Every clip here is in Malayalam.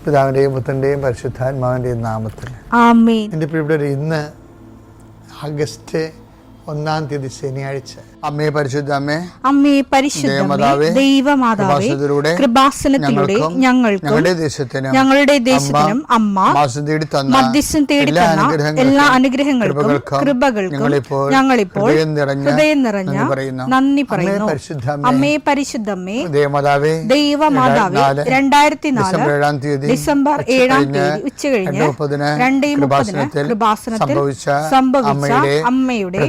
പിതാവിൻ്റെയും പുത്രൻ്റെയും പരിശുദ്ധാത്മാവിൻ്റെയും നാമത്തിൽ ആമേൻ. എൻ്റെ പ്രിയപ്പെട്ടവരെ, ഇന്ന് ആഗസ്റ്റ് 1 ശനിയാഴ്ച. അമ്മേ പരിശുദ്ധ അമ്മേ, അമ്മേ പരിശുദ്ധ ദൈവമാതാവേ, കൃപാസനത്തിലൂടെ ഞങ്ങളുടെ ദേശത്തിനും അമ്മ മധ്യസ്ഥം തേടി തന്ന എല്ലാ അനുഗ്രഹങ്ങൾക്കും കൃപകൾക്കും ഞങ്ങളിപ്പോൾ ഹൃദയം നിറഞ്ഞ നന്ദി പറയുന്നു. അമ്മേ പരിശുദ്ധമ്മേ ദൈവമാതാവേ, 2004 ഡിസംബർ 7 ഉച്ചകഴിഞ്ഞ് 2:30 കൃപാസനത്തിൽ സംഭവിച്ച അമ്മയുടെ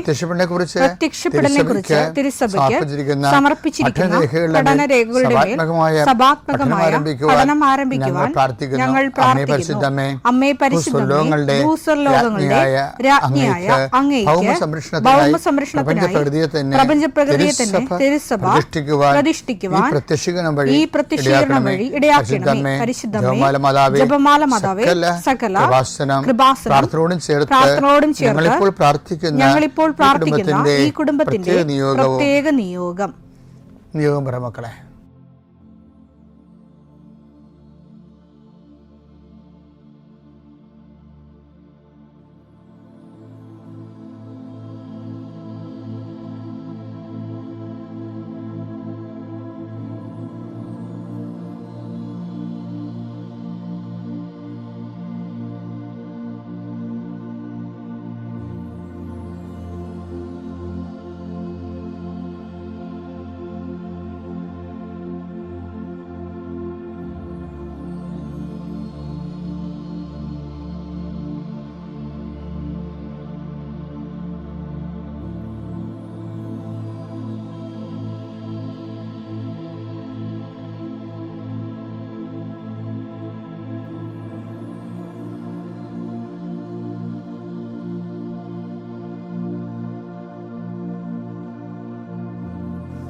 പ്രത്യക്ഷപ്പെടലിനെ കുറിച്ച് തിരുസഭയ്ക്ക് സമർപ്പിച്ചിരിക്കുന്ന പഠനരേഖകളുടെ മേൽ സഭാത്മകമായ പഠനം ആരംഭിക്കുവാൻ ഞങ്ങൾ പ്രാർത്ഥിക്കുന്നു. അമ്മേ പരിശുദ്ധമേ, ഭൂസ്വർലോകങ്ങളുടെ രാജ്ഞിയായ അങ്ങേയ്ക്ക് ഭൗമ സംരക്ഷണത്തിനായി പ്രപഞ്ചപ്രകൃതിയെ തന്നെ തിരുസഭ പ്രതിഷ്ഠിക്കുവാൻ ഈ പ്രത്യക്ഷീകരണം വഴി ഇടയാക്കണമേ. പരിശുദ്ധമേ, ജപമാല മാതാവേ, സകല കൃപാസനം പ്രാർത്ഥനയോടും ചേർത്ത് ഞങ്ങളിപ്പോൾ പ്രാർത്ഥിക്കുന്ന ഈ കുടുംബത്തിന്റെ പ്രത്യേക നിയോഗം പറ മക്കളെ.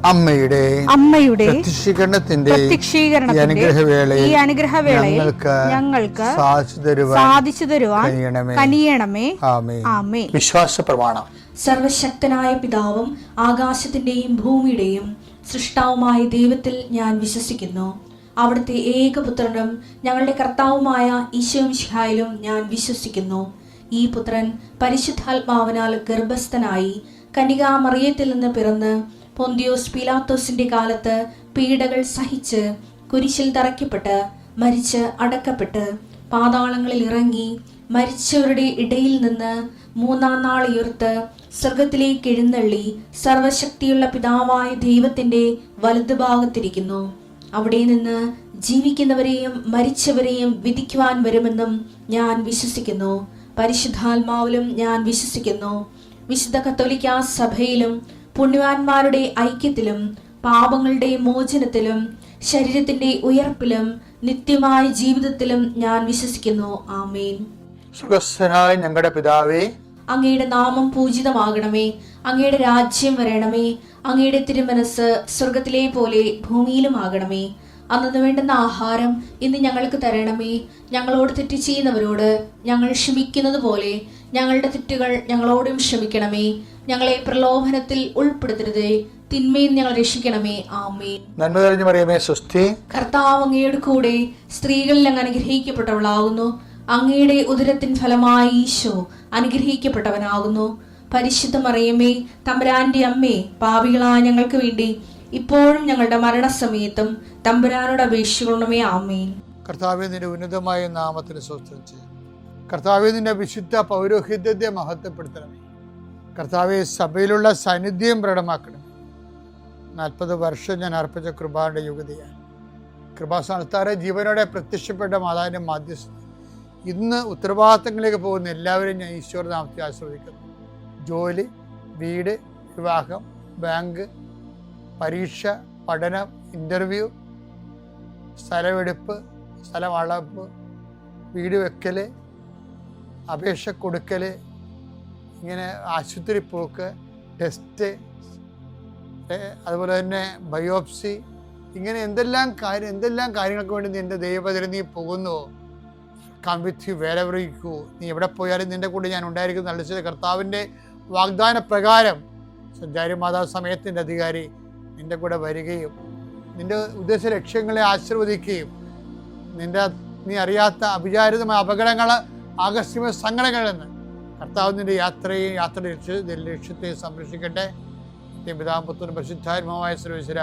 അമ്മയുടെ പ്രത്യക്ഷീകരണത്തിന്റെ ഈ അനുഗ്രഹവേളയിൽ ഞങ്ങൾക്ക് സാധിച്ചു തരുവാൻ കനിയണമേ. ആമേൻ. വിശ്വാസ പ്രമാണം. സർവശക്തനായ പിതാവും ആകാശത്തിന്റെയും ഭൂമിയുടെയും സൃഷ്ടാവുമായ ദൈവത്തിൽ ഞാൻ വിശ്വസിക്കുന്നു. അവിടുത്തെ ഏകപുത്രനും ഞങ്ങളുടെ കർത്താവുമായ ഈശോമിശിഹായിലും ഞാൻ വിശ്വസിക്കുന്നു. ഈ പുത്രൻ പരിശുദ്ധാത്മാവിനാൽ ഗർഭസ്ഥനായി കന്യകാമറിയത്തിൽ നിന്ന് പിറന്ന് പൊന്തിയോസ് പീലാത്തോസിന്റെ കാലത്ത് പീഡകൾ സഹിച്ച് കുരിശിൽ തറയ്ക്കപ്പെട്ട് മരിച്ച് അടക്കപ്പെട്ട് പാതാളങ്ങളിൽ ഇറങ്ങി മരിച്ചവരുടെ ഇടയിൽ നിന്ന് 3-ാം നാൾ ഉയർത്ത് സ്വർഗത്തിലേക്ക് എഴുന്നള്ളി സർവശക്തിയുള്ള പിതാവായ ദൈവത്തിന്റെ വലതുഭാഗത്തിരിക്കുന്നു. അവിടെ നിന്ന് ജീവിക്കുന്നവരെയും മരിച്ചവരെയും വിധിക്കുവാൻ വരുമെന്നും ഞാൻ വിശ്വസിക്കുന്നു. പരിശുദ്ധാത്മാവിലും ഞാൻ വിശ്വസിക്കുന്നു. വിശുദ്ധ കത്തോലിക്കാ സഭയിലും പുണ്യവാന്മാരുടെ ഐക്യത്തിലും പാപങ്ങളുടെ മോചനത്തിലും ശരീരത്തിന്റെ ഉയർപ്പിലും നിത്യമായ ജീവിതത്തിലും ഞാൻ വിശ്വസിക്കുന്നു. ആമേൻ. സ്വർഗ്ഗസ്ഥനായ ഞങ്ങളുടെ പിതാവേ, അങ്ങയുടെ നാമം പൂജിതമാകണമേ. അങ്ങയുടെ രാജ്യം വരണമേ. അങ്ങയുടെ തിരുമനസ് സ്വർഗത്തിലെ പോലെ ഭൂമിയിലും ആകണമേ. അന്നു വേണ്ടുന്ന ആഹാരം ഇന്ന് ഞങ്ങൾക്ക് തരണമേ. ഞങ്ങളോട് തെറ്റ് ചെയ്യുന്നവരോട് ഞങ്ങൾ ക്ഷമിക്കുന്നത് പോലെ ഞങ്ങളുടെ തെറ്റുകൾ ഞങ്ങളോടും ക്ഷമിക്കണമേ. ഞങ്ങളെ പ്രലോഭനത്തിൽ ഉൾപ്പെടുത്തരുതേ, തിന്മയിൽ ഞങ്ങൾ രക്ഷിക്കണമേ. ആമേൻ. നന്മ നിറഞ്ഞ മറിയമേ, സ്വസ്തി. കർത്താവ് അങ്ങയുടെ കൂടെ സ്ത്രീകളിൽ അങ്ങ് അനുഗ്രഹിക്കപ്പെട്ടവളാകുന്നു. അങ്ങയുടെ ഉദരത്തിൻ ഫലമായി ഈശോ അനുഗ്രഹിക്കപ്പെട്ടവനാകുന്നു. പരിശുദ്ധ മറിയമേ, തമ്പുരാന്റെ അമ്മേ, പാപികളായ ഞങ്ങൾക്ക് വേണ്ടി ഇപ്പോഴും ഞങ്ങളുടെ മരണസമയത്തും തമ്പുരാനോട് അപേക്ഷിക്കണമേ. ആമേൻ. കർത്താവേ, നിന്റെ ഉന്നതമായ നാമത്തിന് സ്തോത്രം ചെയ്യും. കർത്താവേ, നിന്റെ വിശുദ്ധ പൗരോഹിത്യത്തെ മഹത്വപ്പെടുത്തണമേ. കർത്താവെ, സഭയിലുള്ള സാന്നിധ്യം പ്രകടമാക്കണം. 40 വർഷം ഞാൻ അർപ്പിച്ച കൃപാന്റെ യുഗതിയാണ്. കൃപാസ്ഥാനത്താറെ ജീവനോടെ പ്രത്യക്ഷപ്പെട്ട മാതാവിന്റെ മാധ്യസ്ഥ ഇന്ന് ഉത്തരവാദിത്തങ്ങളിലേക്ക് പോകുന്ന എല്ലാവരെയും ഞാൻ ഈശോയുടെ നാമത്തിൽ ആശ്രയിക്കുന്നു. ജോലി, വീട്, വിവാഹം, ബാങ്ക്, പരീക്ഷ, പഠനം, ഇൻ്റർവ്യൂ, സ്ഥലമെടുപ്പ്, സ്ഥലം അളപ്പ്, വീട് വെക്കൽ, അപേക്ഷ കൊടുക്കൽ, ഇങ്ങനെ ആശുപത്രി പോക്ക്, ടെസ്റ്റ്, അതുപോലെ തന്നെ ബയോപ്സി, ഇങ്ങനെ എന്തെല്ലാം കാര്യങ്ങൾക്ക് വേണ്ടി നിൻ്റെ ദൈവപദത്തിൽ നീ പോകുന്നുവോ, come with you wherever you go. നീ എവിടെ പോയാലും നിൻ്റെ കൂടെ ഞാൻ ഉണ്ടായിരിക്കും. നല്ല കർത്താവിൻ്റെ വാഗ്ദാന പ്രകാരം സഞ്ചാരി മാതാവ് സമയത്തിൻ്റെ അധികാരി നിൻ്റെ കൂടെ വരികയും നിൻ്റെ ഉദ്ദേശ ലക്ഷ്യങ്ങളെ ആശീർവദിക്കുകയും നിൻ്റെ നീ അറിയാത്ത അവിചാരിതമായ അപകടങ്ങൾ, ആകസ്മിക സങ്കടങ്ങളിൽ നിന്ന് കർത്താവ് നിന്റെ യാത്രയുടെ ലക്ഷ്യത്തെ സംരക്ഷിക്കട്ടെ. പിതാപുത്രനും പരിശുദ്ധാത്മാവായ സർവ്വേശ്വര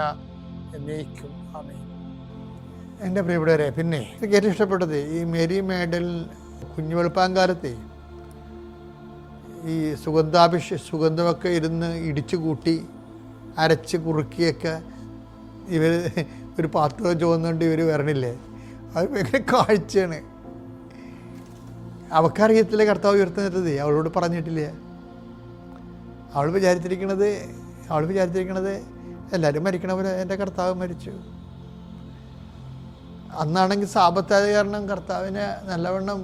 എന്നേക്കും ആമേൻ. എൻ്റെ പ്രിയപ്പെട്ടവരെ, പിന്നെ എനിക്ക് ഏറ്റവും ഇഷ്ടപ്പെട്ടത് ഈ മേരി മേഡൽ കുഞ്ഞു വെളുപ്പാങ്കാലത്തെ ഈ സുഗന്ധമൊക്കെ ഇരുന്ന് ഇടിച്ചു കൂട്ടി അരച്ച് കുറുക്കിയൊക്കെ ഇവർ ഒരു പാത്രം ചുവന്നുകൊണ്ട് ഇവർ വരണില്ലേ, അത് ഭയങ്കര കാഴ്ചയാണ്. അവൾക്കറിയത്തില്ല കർത്താവ് ഉയർത്തുന്നത്, അവളോട് പറഞ്ഞിട്ടില്ല. അവൾ വിചാരിച്ചിരിക്കണത് എല്ലാവരും മരിക്കണ പോലെ എൻ്റെ കർത്താവ് മരിച്ചു. അന്നാണെങ്കിൽ സാപത്തായ കാരണം കർത്താവിനെ നല്ലവണ്ണം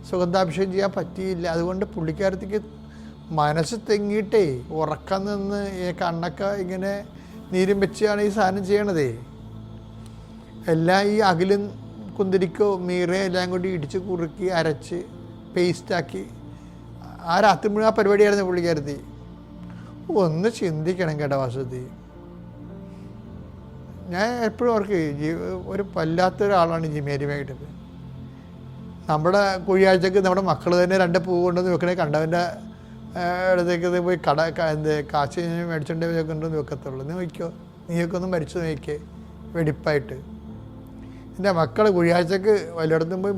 സുഗന്ധാഭിഷേകം ചെയ്യാൻ പറ്റിയില്ല. അതുകൊണ്ട് പുള്ളിക്കാരത്തേക്ക് മനസ്സ് തെങ്ങിയിട്ടേ ഉറക്കം നിന്ന് ഈ കണ്ണൊക്കെ ഇങ്ങനെ നീരും വെച്ചാണ് ഈ സാധനം ചെയ്യണതേ. എല്ലാം ഈ അകിലും കുന്തിരിക്കോ മീറയോ എല്ലാം കൂടി ഇടിച്ച് കുറുക്കി അരച്ച് പേസ്റ്റാക്കി ആ രാത്രി മുഴുവൻ ആ പരിപാടിയായിരുന്നു പുള്ളിക്കാരത്തി. ഒന്ന് ചിന്തിക്കണം കേട്ടോ വാസുദി. ഞാൻ എപ്പോഴും അവർക്ക് ഒരു വല്ലാത്തൊരാളാണ് മേരി മേഘ. നമ്മുടെ കുഴിയാഴ്ചക്ക് നമ്മുടെ മക്കൾ തന്നെ 2 പൂ കൊണ്ടുവന്ന് വെക്കണേ കണ്ടവൻ്റെ അടുത്തേക്ക് പോയി കാശ് മേടിച്ചോണ്ട് കൊണ്ടുവന്ന് വെക്കത്തുള്ളൂ. നീ വയ്ക്കോ, നീയൊക്കെ ഒന്ന് മരിച്ചു നോക്കിക്കേ വെടിപ്പായിട്ട്. എൻ്റെ മക്കൾ കുഴിയാഴ്ചക്ക് വല്ലയിടത്തും പോയി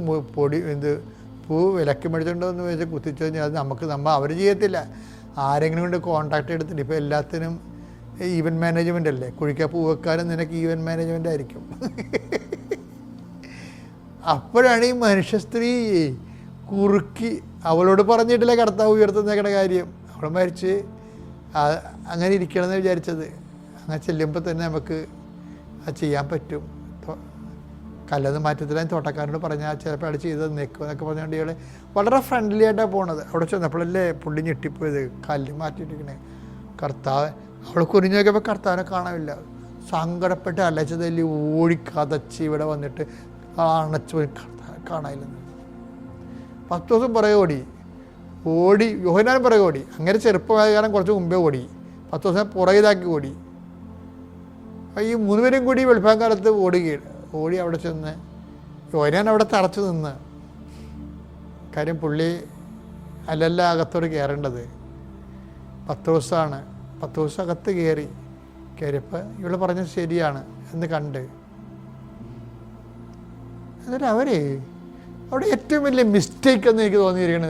പൂ വിലക്ക് മേടിച്ചോണ്ടെന്ന് വെച്ചാൽ കുത്തിച്ചു കഴിഞ്ഞാൽ അത് അവർ ചെയ്യത്തില്ല, ആരെങ്കിലും കൊണ്ട് കോൺടാക്ട് എടുത്തിട്ട്. ഇപ്പോൾ എല്ലാത്തിനും ഈവൻറ്റ് മാനേജ്മെൻ്റ് അല്ലേ, കുഴിക്കാൻ പൂ വെക്കാനും നിനക്ക് ഈവൻറ്റ് മാനേജ്മെൻ്റ് ആയിരിക്കും. അപ്പോഴാണ് ഈ മനുഷ്യ സ്ത്രീ കുറുക്കി അവളോട് പറഞ്ഞിട്ടില്ല കർത്താവ് ഉയർത്തുന്നേക്കണ കാര്യം. അവൾ മരിച്ച് അങ്ങനെ ഇരിക്കണമെന്ന് വിചാരിച്ചത്. അങ്ങനെ ചെല്ലുമ്പോൾ തന്നെ നമുക്ക് അത് ചെയ്യാൻ പറ്റും. കല്ലത് മാറ്റത്തിലായി തോട്ടക്കാരോട് പറഞ്ഞാൽ ചിലപ്പോൾ അവിടെ ചെയ്ത് നിൽക്കും എന്നൊക്കെ പറഞ്ഞുകൊണ്ട് ഇയാൾ വളരെ ഫ്രണ്ട്ലി ആയിട്ടാണ് പോണത്. അവിടെ ചെന്നപ്പോഴല്ലേ പുള്ളി ഞെട്ടിപ്പോയത്, കല്ല് മാറ്റിയിട്ടിരിക്കണേ കർത്താവ്. അവൾ കുനിഞ്ഞു നോക്കിയപ്പോൾ കർത്താവിനെ കാണാനില്ല. സങ്കടപ്പെട്ട് അലച്ചതല്ലി ഓടിക്കതച്ച് ഇവിടെ വന്നിട്ട് അണച്ചു പോയി കർത്താവിനെ കാണാനില്ലെന്ന്. 10 ദിവസം പുറകെ ഓടി യോഹന്നാൻ പുറകെ ഓടി. അങ്ങനെ ചെറുപ്പമായ കാരണം കുറച്ച് മുമ്പേ ഓടി. 10 ദിവസം പുറകിലാക്കി ഓടി. ഈ 3 പേരും കൂടി വെളുപ്പാങ്കാലത്ത് ഓടി അവിടെ ചെന്ന് യോഹന്നാൻ അവിടെ തറച്ചു നിന്ന്. കാര്യം പുള്ളി അല്ലല്ല അകത്തോട് കയറേണ്ടത്. 10 ദിവസമാണ്. 10 ദിവസം അകത്ത് കയറിയപ്പോൾ ഇവള് പറഞ്ഞത് ശരിയാണ് എന്ന് കണ്ട്. എന്നിട്ട് അവിടെ ഏറ്റവും വലിയ മിസ്റ്റേക്ക് എന്ന് എനിക്ക് തോന്നിയിരിക്കണ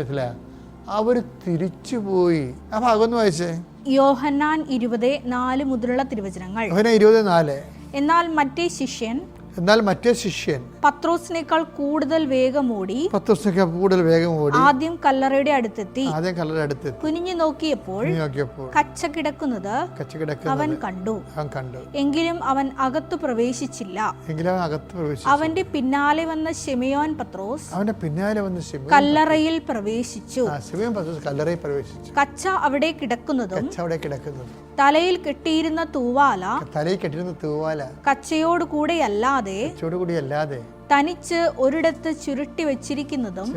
അവർ തിരിച്ചു പോയി. ആ ഭാഗം ഒന്ന് വായിച്ചേ. യോഹന്നാൻ 20:4 മുതലുള്ള തിരുവചനങ്ങൾ. യോഹന്നാൻ 20:4. എന്നാൽ മറ്റേ ശിഷ്യൻ പത്രോസിനേക്കാൾ കൂടുതൽ വേഗം ഓടി ആദ്യം കല്ലറയുടെ അടുത്തെത്തി കുനിഞ്ഞു നോക്കിയപ്പോൾ കച്ച കിടക്കുന്നത് അവൻ കണ്ടു. എങ്കിലും അവൻ അകത്തു പ്രവേശിച്ചില്ല. അവന്റെ പിന്നാലെ വന്ന ശിമയോൻ പത്രോസ് കല്ലറയിൽ പ്രവേശിച്ചു. കച്ച അവിടെ കിടക്കുന്നതും തലയിൽ കെട്ടിയിരുന്ന തൂവാല കച്ചയോട് കൂടെയല്ലാതെ തനിച്ച് ഒരിടത്ത് ചുരുട്ടി വെച്ചിരിക്കുന്നതും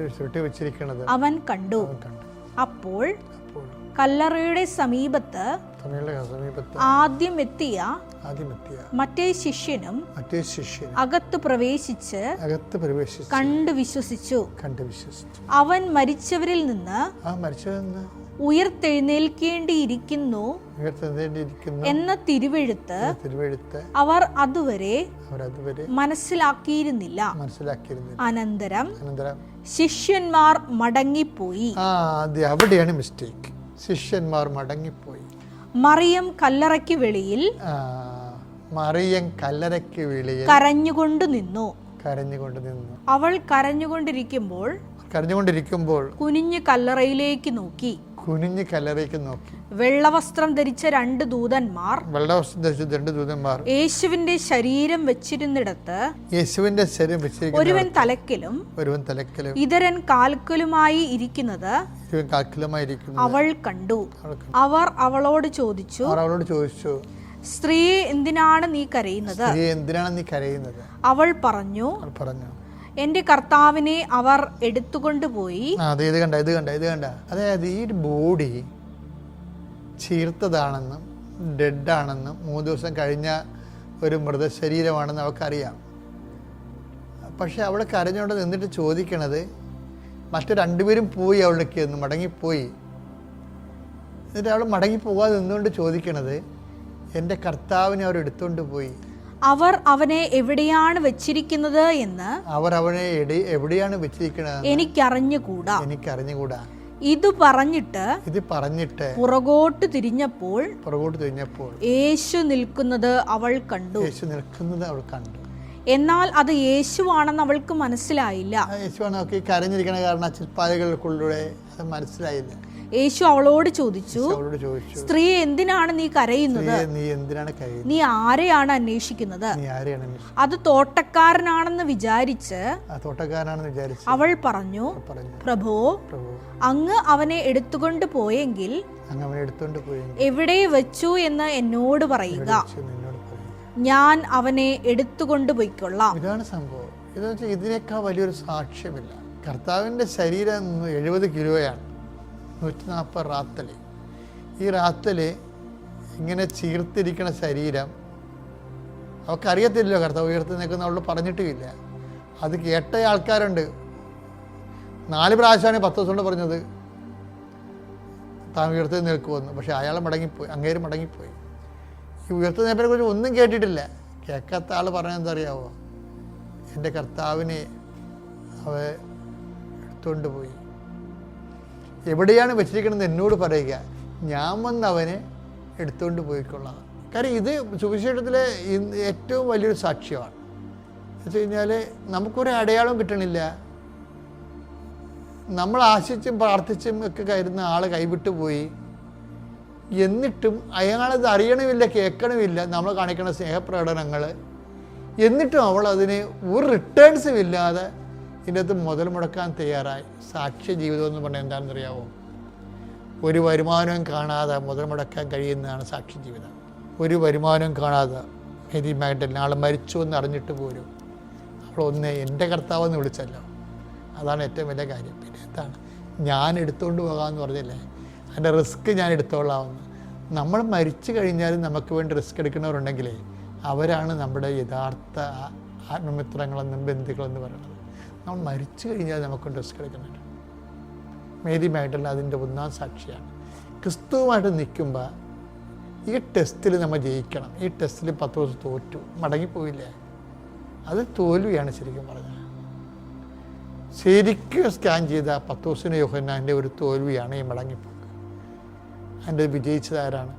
അവൻ കണ്ടു. അപ്പോൾ കല്ലറയുടെ സമീപത്ത് ആദ്യം എത്തിയ മറ്റേ ശിഷ്യനും അകത്ത് പ്രവേശിച്ച് കണ്ടു വിശ്വസിച്ചു. അവൻ മരിച്ചവരിൽ നിന്ന് ഉയർത്തെഴുന്നേൽക്കേണ്ടിയിരിക്കുന്നു എന്ന തിരുവെഴുത്ത് അവർ അതുവരെ മനസ്സിലാക്കിയിരുന്നില്ല. അനന്തരം ശിഷ്യന്മാർ മടങ്ങിപ്പോയി. അവിടെയാണ് മിസ്റ്റേക്ക്. ശിഷ്യന്മാർ മടങ്ങിപ്പോയി. മറിയം കല്ലറയ്ക്ക് വെളിയിൽ കരഞ്ഞുകൊണ്ട് നിന്നു. അവൾ കരഞ്ഞുകൊണ്ടിരിക്കുമ്പോൾ കുനിഞ്ഞ് കല്ലറയിലേക്ക് നോക്കി. വെള്ളവസ്ത്രം ധരിച്ച 2 ദൂതന്മാർ യേശുവിന്റെ ശരീരം വെച്ചിരുന്നിടത്ത് ഒരുവൻ തലക്കലും ഇതരൻ കാൽക്കലുമായി ഇരിക്കുന്നത് അവൾ കണ്ടു. അവർ അവളോട് ചോദിച്ചു, സ്ത്രീയെ എന്തിനാണ് നീ കരയുന്നത്? അവൾ പറഞ്ഞു, എന്റെ കർത്താവിനെ അവർ എടുത്തുകൊണ്ടുപോയി. ഇത് കണ്ട അതായത് ഈ ബോഡി ചീർത്തതാണെന്നും ഡെഡാണെന്നും 3 ദിവസം കഴിഞ്ഞ ഒരു മൃതശരീരമാണെന്ന് അവർക്കറിയാം. പക്ഷെ അവൾ കരഞ്ഞുകൊണ്ട് നിന്നിട്ട് ചോദിക്കണത്, മറ്റു രണ്ടുപേരും പോയി, അവൾക്ക് എന്ന് മടങ്ങിപ്പോയി. എന്നിട്ട് അവൾ മടങ്ങിപ്പോകാതെ നിന്നുകൊണ്ട് ചോദിക്കണത്, എൻ്റെ കർത്താവിനെ അവർ എടുത്തുകൊണ്ട് പോയി. അവർ അവനെ എവിടെയാണ് വെച്ചിരിക്കുന്നത് എന്ന് എവിടെയാണ് വെച്ചിരിക്കുന്നത് എനിക്കറിഞ്ഞുകൂടാ. ഇത് പറഞ്ഞിട്ട് പുറകോട്ട് തിരിഞ്ഞപ്പോൾ യേശു നിൽക്കുന്നത് അവൾ കണ്ടു. എന്നാൽ അത് യേശുവാണെന്ന് അവൾക്ക് മനസ്സിലായില്ല. കരഞ്ഞിരിക്കണ കാരണം മനസ്സിലായില്ല. യേശു അവളോട് ചോദിച്ചു, സ്ത്രീ, എന്തിനാണ് നീ കരയുന്നത്? നീ ആരെയാണ് അന്വേഷിക്കുന്നത്? അത് തോട്ടക്കാരനാണെന്ന് വിചാരിച്ച് അവൾ പറഞ്ഞു, പ്രഭോ, അങ്ങ് അവനെ എടുത്തുകൊണ്ട് പോയെങ്കിൽ എവിടെ വെച്ചു എന്ന് എന്നോട് പറയുക, ഞാൻ അവനെ എടുത്തുകൊണ്ട് പോയിക്കൊള്ളാം. ഇതാണ് സംഭവം. ഇതിനേക്കാൾ വലിയൊരു സാക്ഷ്യമില്ല. കർത്താവിൻ്റെ ശരീരം 70 കിലോയാണ്, 140 റാത്തല്. ഈ റാത്തല് ഇങ്ങനെ ചീർത്തിരിക്കണ ശരീരം അവൾക്കറിയത്തില്ലല്ലോ കർത്താവ് ഉയർത്തി നിൽക്കുന്ന, അവളോട് പറഞ്ഞിട്ടുമില്ല. അത് കേട്ട ആൾക്കാരുണ്ട്. 4 പ്രാവശ്യമാണ് 10 ദിവസം കൊണ്ട് പറഞ്ഞത് താൻ ഉയർത്തി നിൽക്കുമെന്ന്. പക്ഷെ അയാൾ അങ്ങേര് മടങ്ങിപ്പോയി. ഈ ഉയർത്തി നിൽപ്പിനെ കുറിച്ച് ഒന്നും കേട്ടിട്ടില്ല. കേൾക്കാത്ത ആൾ പറഞ്ഞത് എന്താ അറിയാവോ? എൻ്റെ കർത്താവിനെ അവ എടുത്തുകൊണ്ട് പോയി. എവിടെയാണ് വെച്ചിരിക്കണമെന്ന് എന്നോട് പറയുക, ഞാൻ വന്ന് അവനെ എടുത്തുകൊണ്ട് പോയിക്കൊള്ളാം. കാര്യം ഇത് സുവിശേഷത്തിലെ ഏറ്റവും വലിയൊരു സാക്ഷ്യമാണ്. എന്ന് വെച്ച് കഴിഞ്ഞാൽ നമുക്കൊരു അടയാളം കിട്ടണില്ല. നമ്മൾ ആശിച്ചും പ്രാർത്ഥിച്ചും ഒക്കെ കരുതുന്ന ആൾ കൈവിട്ടു പോയി. എന്നിട്ടും അയാളത് അറിയണമില്ല, കേൾക്കണമില്ല നമ്മൾ കാണിക്കുന്ന സ്നേഹപ്രകടനങ്ങൾ. എന്നിട്ടും അവൾ അതിന് ഒരു റിട്ടേൺസും ഇല്ലാതെ ഇതിൻ്റെ അകത്ത് മുതൽ മുടക്കാൻ തയ്യാറായി. സാക്ഷ്യ ജീവിതം എന്ന് പറഞ്ഞാൽ എന്താണെന്ന് അറിയാമോ? ഒരു വരുമാനവും കാണാതെ മുതൽ മുടക്കാൻ കഴിയുന്നതാണ് സാക്ഷ്യ ജീവിതം. ഒരു വരുമാനവും കാണാതെ മേരി മാഗ്ഡലിൻ ആൾ മരിച്ചു എന്ന് അറിഞ്ഞിട്ട് പോലും അവളൊന്ന് എൻ്റെ കർത്താവെന്ന് വിളിച്ചല്ലോ. അതാണ് ഏറ്റവും വലിയ കാര്യം. പിന്നെ എന്താണ്, ഞാൻ എടുത്തുകൊണ്ട് പോകാമെന്ന് പറഞ്ഞില്ലേ, അതിൻ്റെ റിസ്ക് ഞാൻ എടുത്തോളാമെന്ന്. നമ്മൾ മരിച്ചു കഴിഞ്ഞാലും നമുക്ക് വേണ്ടി റിസ്ക് എടുക്കുന്നവരുണ്ടെങ്കിലേ അവരാണ് നമ്മുടെ യഥാർത്ഥ ആത്മമിത്രങ്ങളെന്നും ബന്ധുക്കളെന്ന് പറയുന്നത്. നമ്മൾ മരിച്ചു കഴിഞ്ഞാൽ നമുക്കൊണ്ട് റിസ്ക് എടുക്കുന്നുണ്ട്. മേരി മാഗ്ഡലിൻ അതിൻ്റെ ഒന്നാം സാക്ഷിയാണ്. ക്രിസ്തുവുമായിട്ട് നിൽക്കുമ്പോൾ ഈ ടെസ്റ്റിൽ നമ്മൾ ജയിക്കണം. ഈ ടെസ്റ്റിൽ 10 ദിവസം തോറ്റു, മടങ്ങിപ്പോയില്ലേ, അത് തോൽവിയാണ് ശരിക്കും പറഞ്ഞത്. ശരിക്കും സ്കാൻ ചെയ്ത 10 ദിവസം യോഹന്നാൻ്റെ ഒരു തോൽവിയാണ് ഈ മടങ്ങിപ്പോക്ക്. അതിൻ്റെ വിജയിച്ചത് ആരാണ്?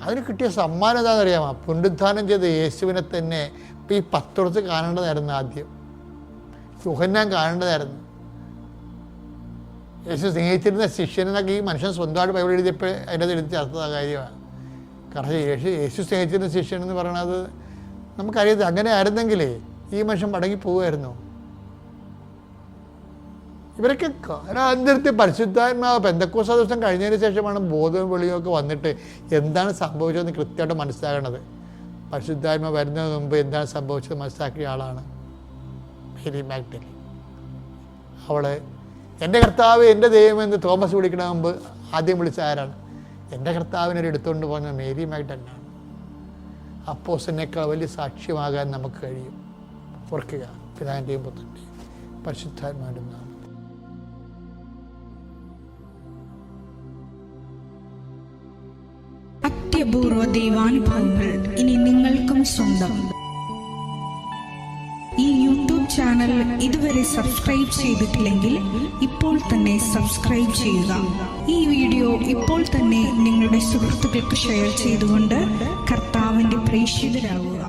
അതിന് കിട്ടിയ സമ്മാനം എന്താണെന്നറിയാമോ? പുനരുദ്ധാനം ചെയ്ത യേശുവിനെ തന്നെ ഇപ്പോൾ ഈ 10 ദിവസം കാണേണ്ടതായിരുന്നു. ആദ്യം യോഹന്നാൻ കാണേണ്ടതായിരുന്നു. യേശു സ്നേഹിച്ചിരുന്ന ശിഷ്യനെന്നൊക്കെ ഈ മനുഷ്യൻ സ്വന്തമായിട്ട് ബൈബിൾ എഴുതിയപ്പോൾ അതിൻ്റെ എഴുതി ചേർത്തത് കാര്യമാണ്. കാരണം യേശു സ്നേഹിച്ചിരുന്ന ശിഷ്യൻ എന്ന് പറയണത് നമുക്കറിയാം. അങ്ങനെ ആയിരുന്നെങ്കിലേ ഈ മനുഷ്യൻ മടങ്ങി പോവുമായിരുന്നു. ഇവരൊക്കെ കാലാന്തരത്തിൽ പരിശുദ്ധാത്മാവ് പെന്തക്കോസ്ത് ദിവസം കഴിഞ്ഞതിന് ശേഷമാണ് ബോധവും വെളിയും ഒക്കെ വന്നിട്ട് എന്താണ് സംഭവിച്ചതെന്ന് കൃത്യമായിട്ട് മനസ്സിലാകണത്. പരിശുദ്ധാത്മാവ് വരുന്നതിന് മുമ്പ് എന്താണ് സംഭവിച്ചത് മനസ്സിലാക്കിയ ആളാണ് മേരി മാഗ്ഡലിൻ. അവൾ എൻ്റെ കർത്താവ് എൻ്റെ ദൈവം എന്ന് തോമസ് വിളിക്കണ മുമ്പ് ആദ്യം വിളിച്ച ആരാണ്? എൻ്റെ കർത്താവിനെ എടുത്തുകൊണ്ട് പോകുന്ന മേരി മാഗ്ഡലിനാണ്. അപ്പോസ്തലനേക്കാൾ വലിയ സാക്ഷ്യമാകാൻ നമുക്ക് കഴിയും. ഓർക്കുക, പിതാവിൻ്റെയും പുത്രൻ്റെയും പരിശുദ്ധാത്മാവിൻ്റെ നാമം. അത്യപൂർവ ദൈവാനുഭവങ്ങൾ ഇനി നിങ്ങൾക്കും സ്വന്തം. ഈ യൂട്യൂബ് ചാനൽ ഇതുവരെ സബ്സ്ക്രൈബ് ചെയ്തിട്ടില്ലെങ്കിൽ ഇപ്പോൾ തന്നെ സബ്സ്ക്രൈബ് ചെയ്യുക. ഈ വീഡിയോ ഇപ്പോൾ തന്നെ നിങ്ങളുടെ സുഹൃത്തുക്കൾക്ക് ഷെയർ ചെയ്തുകൊണ്ട് കർത്താവിൻ്റെ പ്രേക്ഷിതരാകുക.